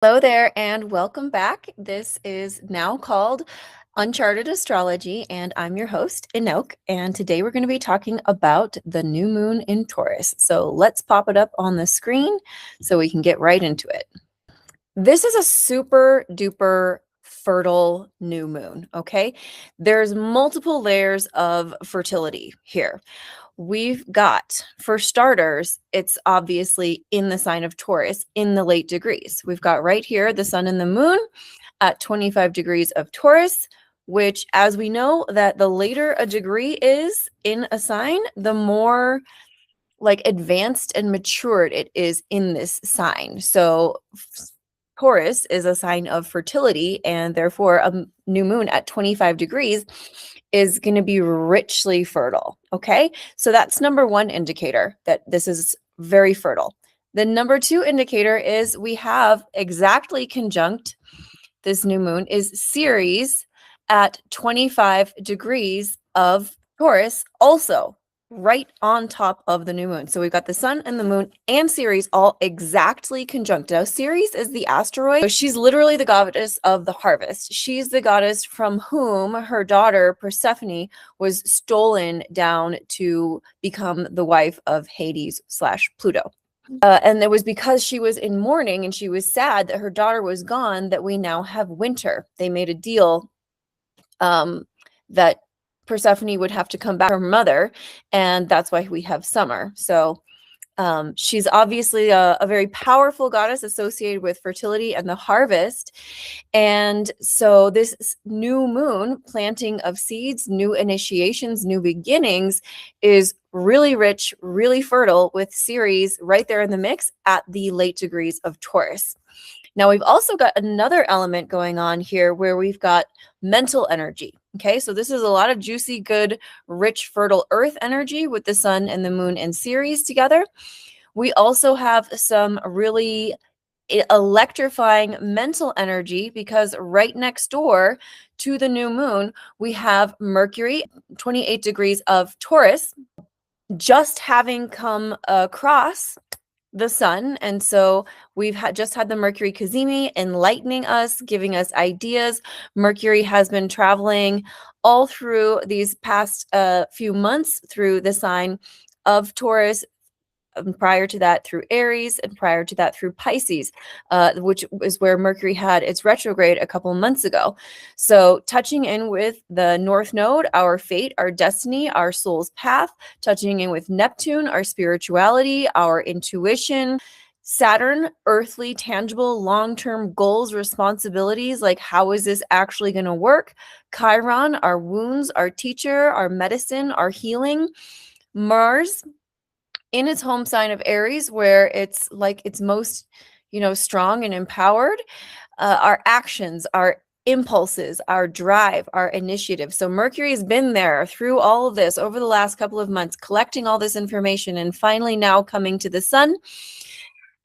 Hello there and welcome back. This is now called Uncharted Astrology, and I'm your host, Inok. And today we're going to be talking about the new moon in Taurus. So let's pop it up on the screen so we can get right into it. This is a super duper fertile new moon, okay? There's multiple layers of fertility here. We've got, for starters, it's obviously in the sign of Taurus in the late degrees. We've got right here the sun and the moon at 25 degrees of Taurus, which, as we know, that the later a degree is in a sign, the more like advanced and matured it is in this sign. So Taurus is a sign of fertility, and therefore a new moon at 25 degrees is going to be richly fertile. Okay, so that's number one indicator that this is very fertile. The number two indicator is we have exactly conjunct this new moon is Ceres at 25 degrees of Taurus, also right on top of the new moon. So we've got the sun and the moon and Ceres all exactly conjunct. Now, Ceres is the asteroid. So she's literally the goddess of the harvest. She's the goddess from whom her daughter Persephone was stolen down to become the wife of Hades / Pluto. And it was because she was in mourning and she was sad that her daughter was gone that we now have winter. They made a deal that Persephone would have to come back to her mother, and that's why we have summer. So she's obviously a very powerful goddess associated with fertility and the harvest. And so this new moon, planting of seeds, new initiations, new beginnings, is really rich, really fertile, with Ceres right there in the mix at the late degrees of Taurus. Now, we've also got another element going on here where we've got mental energy. Okay, so this is a lot of juicy, good, rich, fertile earth energy with the sun and the moon and Ceres together. We also have some really electrifying mental energy because right next door to the new moon, we have Mercury, 28 degrees of Taurus, just having come across the sun. And so we've just had the Mercury Cazimi enlightening us, giving us ideas. Mercury has been traveling all through these past few months through the sign of Taurus, prior to that through Aries, and prior to that through Pisces, which is where Mercury had its retrograde a couple months ago. So touching in with the North Node, our fate, our destiny, our soul's path, touching in with Neptune, our spirituality, our intuition, Saturn, earthly, tangible, long-term goals, responsibilities, like how is this actually going to work? Chiron, our wounds, our teacher, our medicine, our healing. Mars, in its home sign of Aries, where it's like it's most, strong and empowered, our actions, our impulses, our drive, our initiative. So Mercury has been there through all of this over the last couple of months, collecting all this information and finally now coming to the sun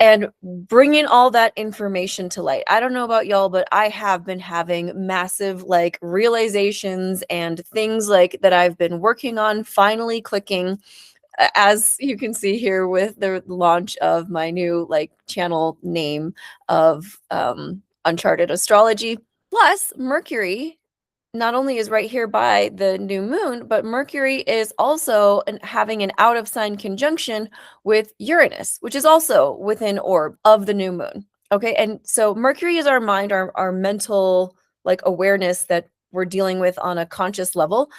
and bringing all that information to light. I don't know about y'all, but I have been having massive realizations and things that I've been working on finally clicking, as you can see here with the launch of my new channel name of Uncharted Astrology. Plus, Mercury not only is right here by the new moon, but Mercury is also having an out of sign conjunction with Uranus, which is also within orb of the new moon. Okay, and so Mercury is our mind, our mental awareness that we're dealing with on a conscious level.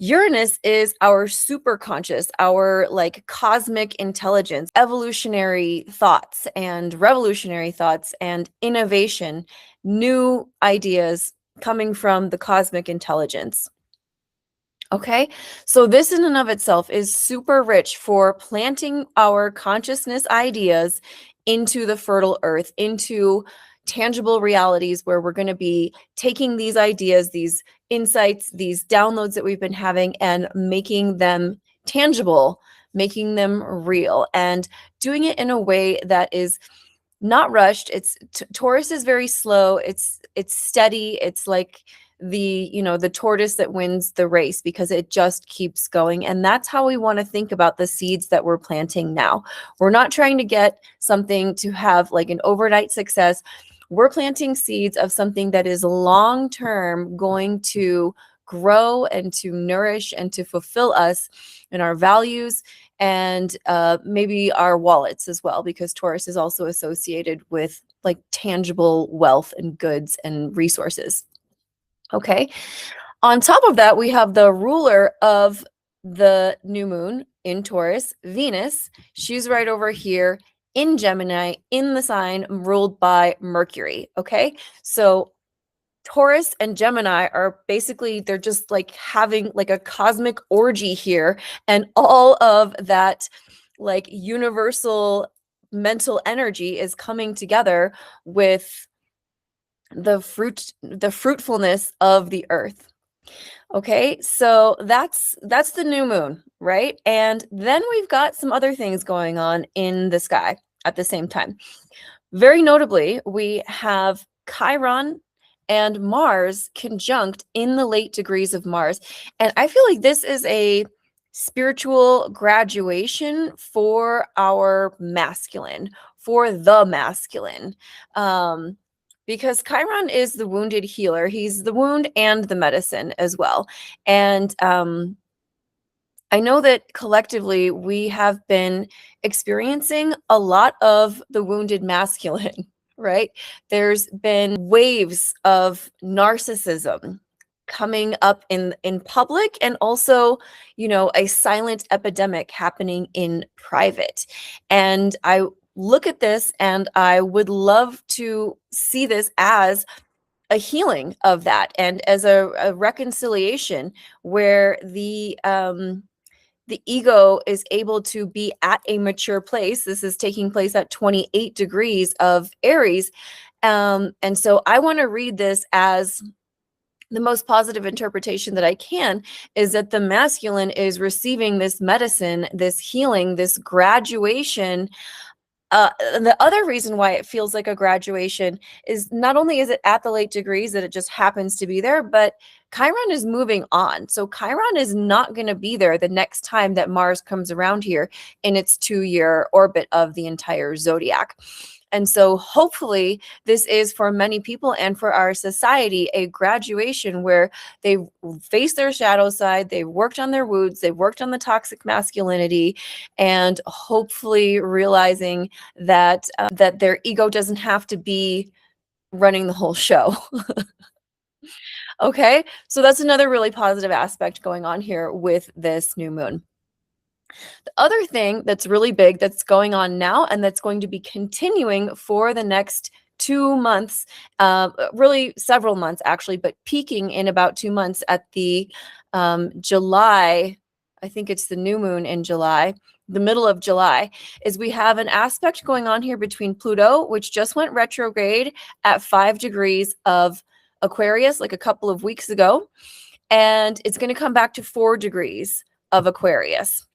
Uranus is our super conscious, our cosmic intelligence, evolutionary thoughts and revolutionary thoughts and innovation, new ideas coming from the cosmic intelligence. Okay, so this in and of itself is super rich for planting our consciousness ideas into the fertile earth, into tangible realities where we're going to be taking these ideas, these insights, these downloads that we've been having and making them tangible, making them real, and doing it in a way that is not rushed. Taurus is very slow. It's steady. It's like the tortoise that wins the race because it just keeps going. And that's how we want to think about the seeds that we're planting now. We're not trying to get something to have an overnight success. We're planting seeds of something that is long term going to grow and to nourish and to fulfill us and our values, and maybe our wallets as well, because Taurus is also associated with like tangible wealth and goods and resources. Okay. On top of that, we have the ruler of the new moon in Taurus, Venus. She's right over here in Gemini, in the sign ruled by Mercury. Okay. So Taurus and Gemini are basically, they're just like having like a cosmic orgy here. And all of that like universal mental energy is coming together with the fruitfulness of the earth. Okay, so that's the new moon, right? And then we've got some other things going on in the sky at the same time. Very notably, we have Chiron and Mars conjunct in the late degrees of Mars. And I feel like this is a spiritual graduation for our masculine, for the masculine. Because Chiron is the wounded healer. He's the wound and the medicine as well. And I know that collectively we have been experiencing a lot of the wounded masculine, right? There's been waves of narcissism coming up in public, and also, you know, a silent epidemic happening in private. And I look at this and I would love to see this as a healing of that, and as a reconciliation where the ego is able to be at a mature place. This is taking place at 28 degrees of Aries. And so I want to read this as the most positive interpretation that I can, is that the masculine is receiving this medicine, this healing, this graduation. And the other reason why it feels like a graduation is not only is it at the late degrees that it just happens to be there, but Chiron is moving on. So Chiron is not going to be there the next time that Mars comes around here in its 2-year orbit of the entire zodiac. And so hopefully this is for many people and for our society a graduation where they've faced their shadow side, they've worked on their wounds, they've worked on the toxic masculinity, and hopefully realizing that that their ego doesn't have to be running the whole show. Okay, so that's another really positive aspect going on here with this new moon. The other thing that's really big that's going on now, and that's going to be continuing for the next 2 months, really several months actually, but peaking in about 2 months at the July, I think it's the new moon in July, the middle of July, is we have an aspect going on here between Pluto, which just went retrograde at 5 degrees of Aquarius like a couple of weeks ago, and it's going to come back to 4 degrees of Aquarius.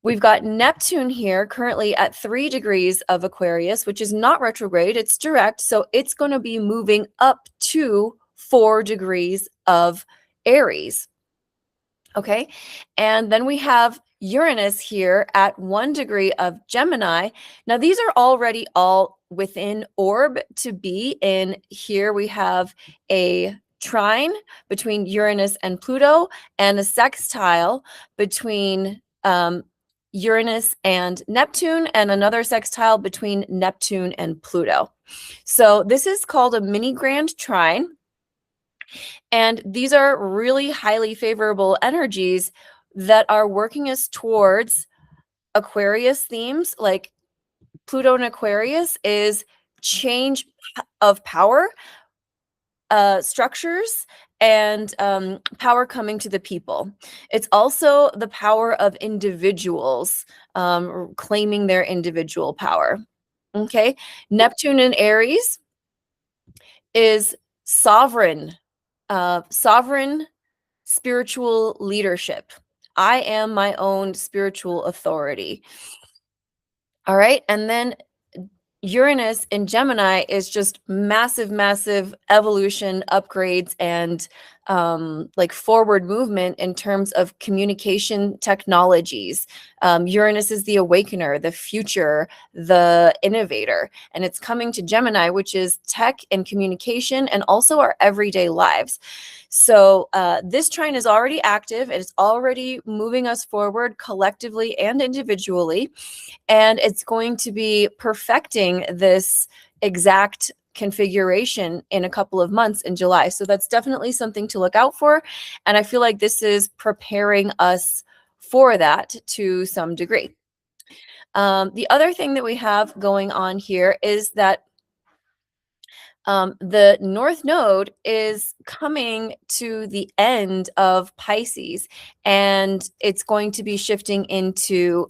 We've got Neptune here currently at 3 degrees of Aquarius, which is not retrograde, it's direct. So it's going to be moving up to 4 degrees of Aries. Okay. And then we have Uranus here at 1 degree of Gemini. Now, these are already all within orb to be in. Here we have a trine between Uranus and Pluto, and a sextile between Uranus and Neptune, and another sextile between Neptune and Pluto. So this is called a mini grand trine. And these are really highly favorable energies that are working us towards Aquarius themes. Like Pluto and Aquarius is change of power, structures, and power coming to the people. It's also the power of individuals claiming their individual power. Okay. Neptune in Aries is sovereign spiritual leadership. I am my own spiritual authority. All right. And then Uranus in Gemini is just massive, massive evolution, upgrades, and like forward movement in terms of communication technologies. Uranus is the awakener, the future, the innovator, and it's coming to Gemini, which is tech and communication and also our everyday lives. So this trine is already active. It's already moving us forward collectively and individually, and it's going to be perfecting this exact configuration in a couple of months in July. So that's definitely something to look out for. And I feel like this is preparing us for that to some degree. The other thing that we have going on here is that the North Node is coming to the end of Pisces, and it's going to be shifting into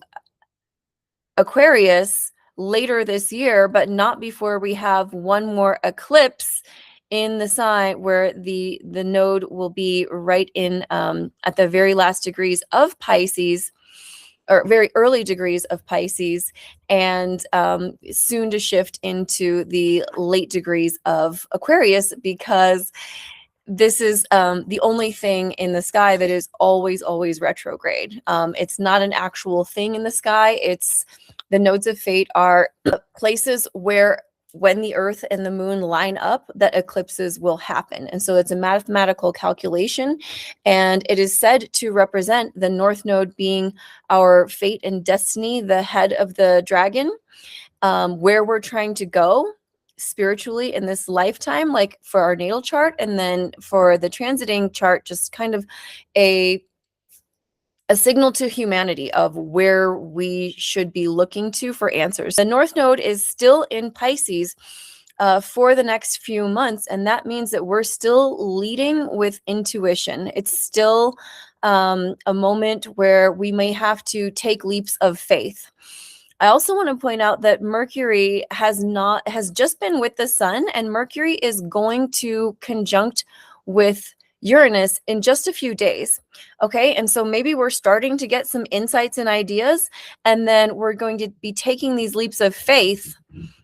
Aquarius later this year, but not before we have one more eclipse in the sign where the node will be right in at the very last degrees of Pisces, or very early degrees of Pisces, and soon to shift into the late degrees of Aquarius, because this is the only thing in the sky that is always retrograde. It's not an actual thing in the sky. It's the nodes of fate are places where when the earth and the moon line up, that eclipses will happen. And so it's a mathematical calculation, and it is said to represent the North Node being our fate and destiny, the head of the dragon, where we're trying to go spiritually in this lifetime, like for our natal chart, and then for the transiting chart, just kind of a signal to humanity of where we should be looking to for answers. The North Node is still in Pisces for the next few months, and that means that we're still leading with intuition. It's still a moment where we may have to take leaps of faith. I also want to point out that Mercury has just been with the sun, and Mercury is going to conjunct with Uranus in just a few days. Okay. And so maybe we're starting to get some insights and ideas, and then we're going to be taking these leaps of faith,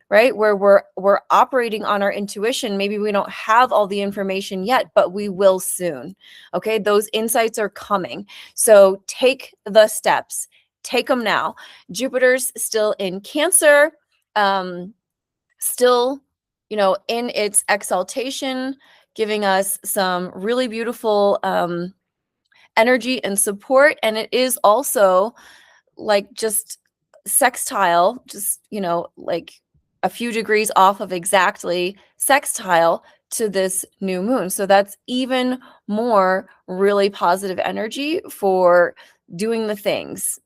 right? Where we're operating on our intuition. Maybe we don't have all the information yet, but we will soon. Okay. Those insights are coming. So take the steps, take them now. Jupiter's still in Cancer, still, in its exaltation, giving us some really beautiful energy and support. And it is also like just sextile, just, like a few degrees off of exactly sextile to this new moon. So that's even more really positive energy for doing the things,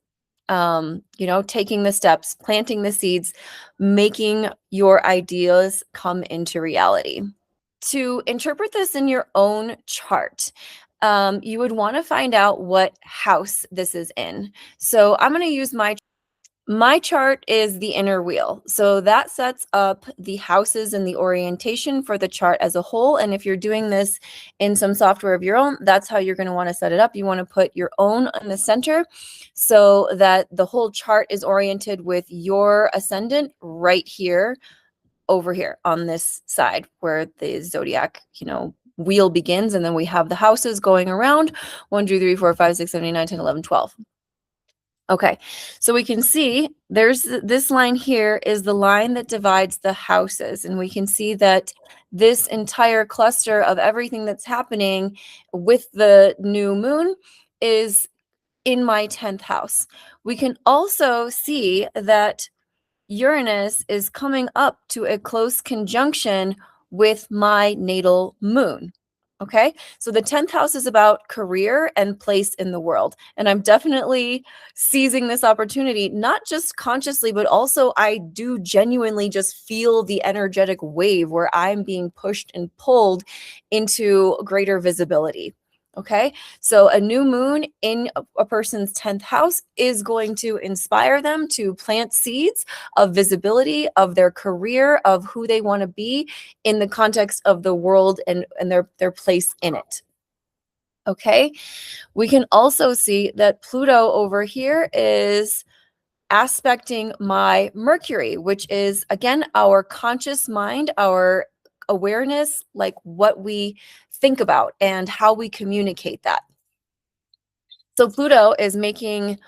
taking the steps, planting the seeds, making your ideas come into reality. To interpret this in your own chart, you would want to find out what house this is in. So I'm going to use my chart is the inner wheel. So that sets up the houses and the orientation for the chart as a whole. And if you're doing this in some software of your own, that's how you're going to want to set it up. You want to put your own in the center so that the whole chart is oriented with your ascendant right here, over here on this side where the zodiac, wheel begins. And then we have the houses going around 1, 2, 3, 4, 5, 6, 7, 8, 9, 10, 11, 12. Okay, so we can see there's this line here is the line that divides the houses. And we can see that this entire cluster of everything that's happening with the new moon is in my 10th house. We can also see that Uranus is coming up to a close conjunction with my natal moon. Okay, so the 10th house is about career and place in the world. And I'm definitely seizing this opportunity, not just consciously, but also I do genuinely just feel the energetic wave where I'm being pushed and pulled into greater visibility. Okay, so a new moon in a person's 10th house is going to inspire them to plant seeds of visibility, of their career, of who they want to be in the context of the world and their place in it. Okay, we can also see that Pluto over here is aspecting my Mercury, which is, again, our conscious mind, our awareness, like what we think about and how we communicate that. So Pluto is making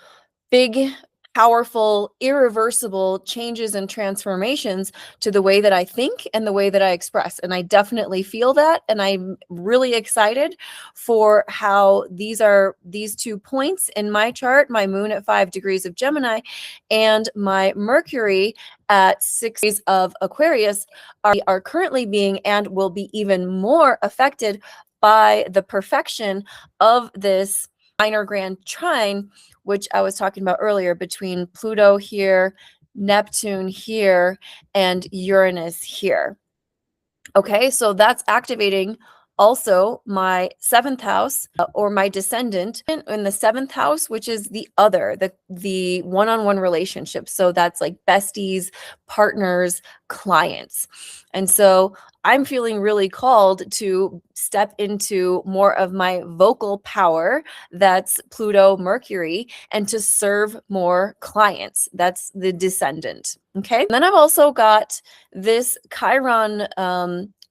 big, powerful, irreversible changes and transformations to the way that I think and the way that I express. And I definitely feel that. And I'm really excited for how these 2 points in my chart, my moon at 5 degrees of Gemini and my Mercury at 6 degrees of Aquarius are currently being and will be even more affected by the perfection of this minor grand trine, which I was talking about earlier, between Pluto here, Neptune here, and Uranus here. Okay, so that's activating also my 7th house or my descendant in the 7th house, which is the one-on-one relationship. So that's like besties, partners, clients. And so I'm feeling really called to step into more of my vocal power. That's Pluto, Mercury, and to serve more clients. That's the descendant. Okay. And then I've also got this Chiron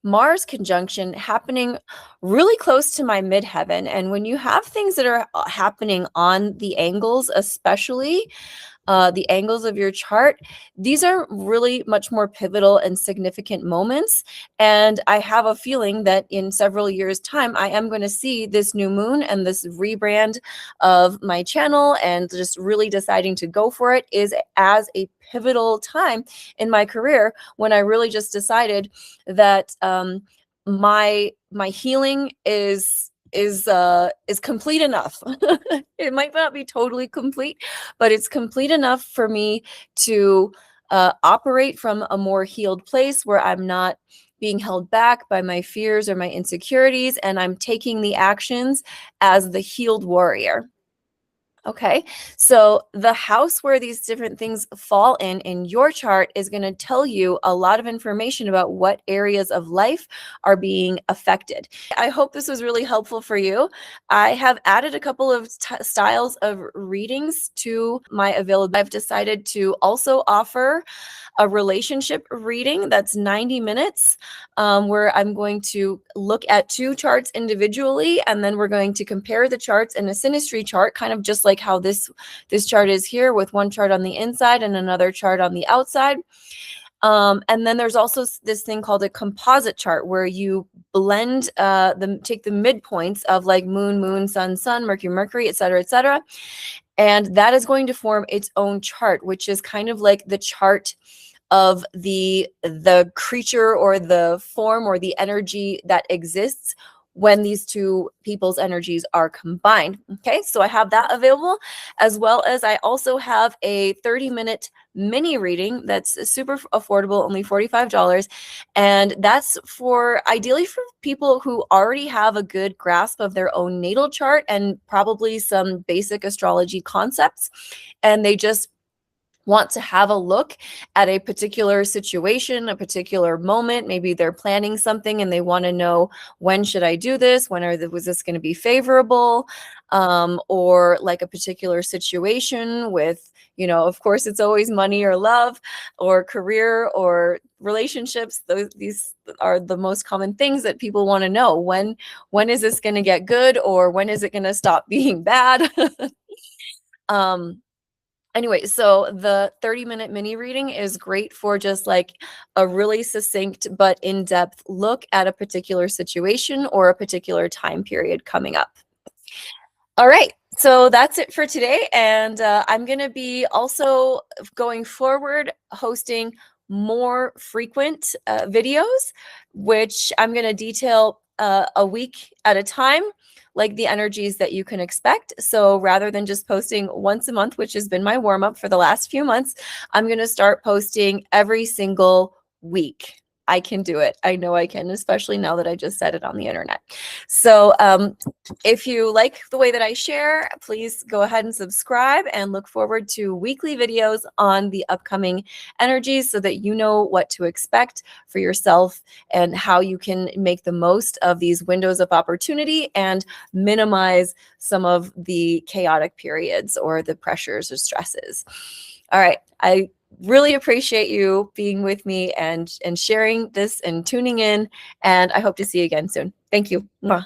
Mars conjunction happening really close to my midheaven. And when you have things that are happening on the angles, especially the angles of your chart, these are really much more pivotal and significant moments. And I have a feeling that in several years' time, I am going to see this new moon and this rebrand of my channel and just really deciding to go for it is as a pivotal time in my career when I really just decided that my healing is complete enough. It might not be totally complete, but it's complete enough for me to operate from a more healed place where I'm not being held back by my fears or my insecurities, and I'm taking the actions as the healed warrior. Okay, so the house where these different things fall in your chart is going to tell you a lot of information about what areas of life are being affected. I hope this was really helpful for you. I have added a couple of styles of readings to my availability. I've decided to also offer a relationship reading that's 90 minutes, where I'm going to look at 2 charts individually, and then we're going to compare the charts in a synastry chart, kind of just like how this chart is here, with one chart on the inside and another chart on the outside. And then there's also this thing called a composite chart, where you blend take the midpoints of like moon, sun, Mercury, et cetera, and that is going to form its own chart, which is kind of like the chart of the creature or the form or the energy that exists when these 2 people's energies are combined. Okay, so I have that available, as well as I also have a 30-minute mini reading that's super affordable, only $45. And that's ideally for people who already have a good grasp of their own natal chart and probably some basic astrology concepts. And they just want to have a look at a particular situation, a particular moment. Maybe they're planning something and they want to know, when should I do this? Was this going to be favorable? Or like a particular situation with, of course, it's always money or love or career or relationships. These are the most common things that people want to know. When is this going to get good, or when is it going to stop being bad? Anyway, so the 30-minute mini reading is great for just like a really succinct but in-depth look at a particular situation or a particular time period coming up. All right, so that's it for today. And I'm going to be also going forward hosting more frequent videos, which I'm going to detail a week at a time, like the energies that you can expect. So rather than just posting once a month, which has been my warm up for the last few months, I'm going to start posting every single week. I can do it. I know I can, especially now that I just said it on the internet. So if you like the way that I share, please go ahead and subscribe, and look forward to weekly videos on the upcoming energies so that you know what to expect for yourself and how you can make the most of these windows of opportunity and minimize some of the chaotic periods or the pressures or stresses. All right. I really appreciate you being with me and sharing this and tuning in. And I hope to see you again soon. Thank you. Mwah.